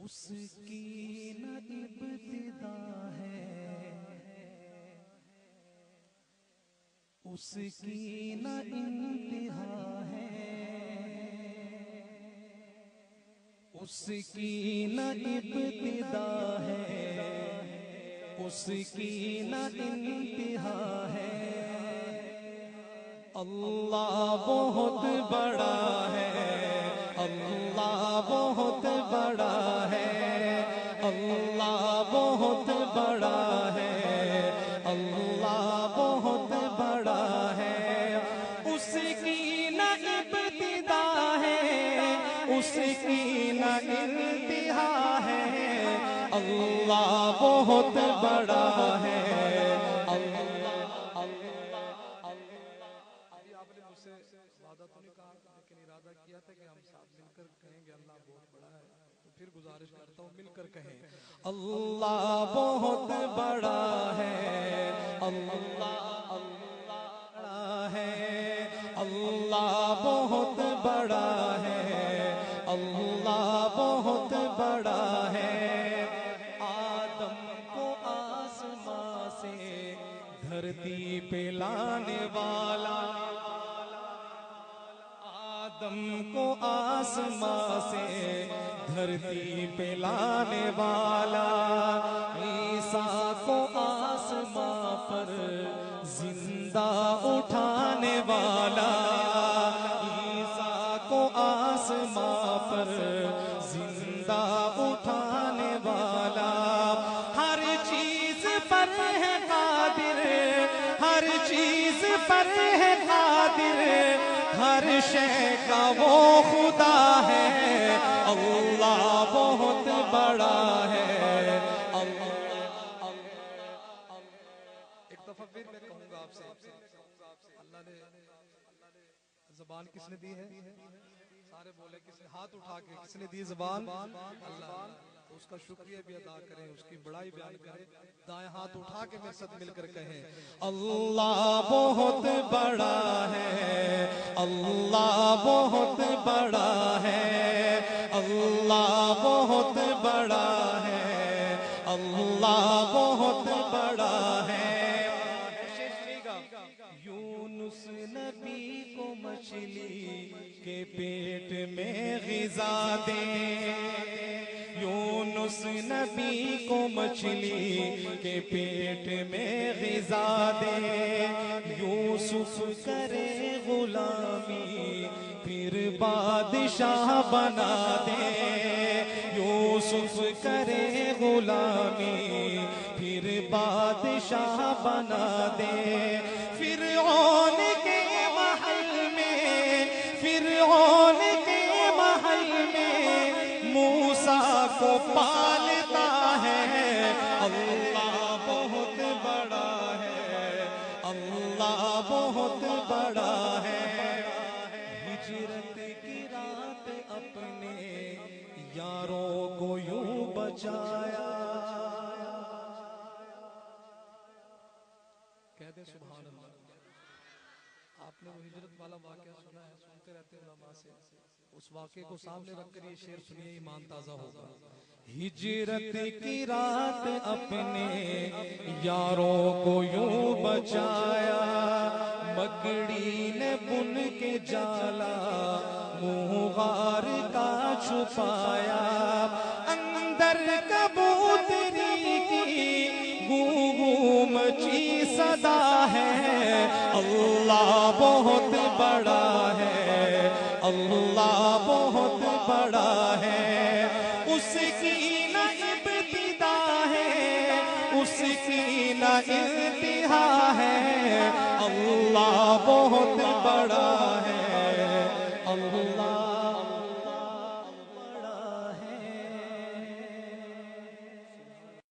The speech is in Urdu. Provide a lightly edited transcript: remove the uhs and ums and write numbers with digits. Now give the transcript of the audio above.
اس کی نہ ابتدا ہے، اس کی نہ انتہا ہے، اس کی نہ ابتدا ہے، اس کی نہ انتہا ہے۔ اللہ بہت بڑا ہے، اللہ بہت بڑا ہے، اللہ بہت بڑا ہے، اللہ بہت بڑا ہے۔ اس کی نہ ابتدا ہے، اس کی نہ انتہا ہے، اللہ بہت بڑا ہے۔ وعدہ تو نہیں کہا لیکن ارادہ کیا تھا کہ ہم ساتھ مل کر کہیں گے اللہ بہت بڑا ہے، تو پھر گزارش کرتا ہوں مل کر کہیں اللہ بہت بڑا ہے، اللہ بڑا ہے، اللہ بہت بڑا ہے، اللہ بہت بڑا ہے۔ آدم کو آسمان سے دھرتی پہ لانے والا، آدم کو آسمان سے دھرتی پہ لانے والا، عیسیٰ کو آسمان پر زندہ اٹھانے والا، عیسیٰ کو آسمان پر زندہ اٹھانے والا، ہر چیز پر ہے قادر، ہر چیز پر ہے قادر، ہر شے کا وہ خدا ہے، اللہ بہت بڑا ہے۔ ایک دفعہ پھر میں کہوں گا آپ سے، اللہ نے زبان کس نے دی ہے؟ سارے بولے کس نے؟ ہاتھ اٹھا کے کس نے دی زبان؟ اللہ۔ اس کا شکریہ بھی ادا کریں، اس کی بڑائی بیان کریں، دائیں ہاتھ اٹھا کے میرے ساتھ مل کر کہیں اللہ بہت بڑا ہے، اللہ بہت بڑا ہے، اللہ بہت بڑا ہے، اللہ بہت بڑا ہے۔ یونس نبی کو مچھلی کے پیٹ میں غذا دے، یونس نبی کو مچھلی کے پیٹ میں غذا دے، یوسف کرے غلامی پھر بادشاہ بنا دے، یوسف کرے غلامی پھر بادشاہ بنا دے، فرعون کے محل میں، فرعون کے محل میں موسیٰ کو پالتا ہے، اللہ بہت بڑا ہے، اللہ بہت بڑا ہے۔ ہجرت کی رات اپنے یاروں کو یوں بچایا، کہہ دیں سبحان اللہ۔ آپ نے وہ ہجرت والا واقعہ سنا ہے، سنتے رہتے ہیں علماء سے، اس واقعے کو سامنے رکھ کر یہ شعر سنیے، ایمان تازہ ہوگا۔ ہجرت کی رات اپنے یاروں کو یوں بچایا، مکڑی نے بن کے جالا منہ غار کا چھپایا، اندر کبوتری کی گوں گوں مچی صدا ہے، اللہ بہت بڑا ہے، اللہ بہت بڑا ہے۔ اس کی نہ ابتدا ہے، اس کی نہ انتہا ہے، اللہ بہت بڑا ہے، اللہ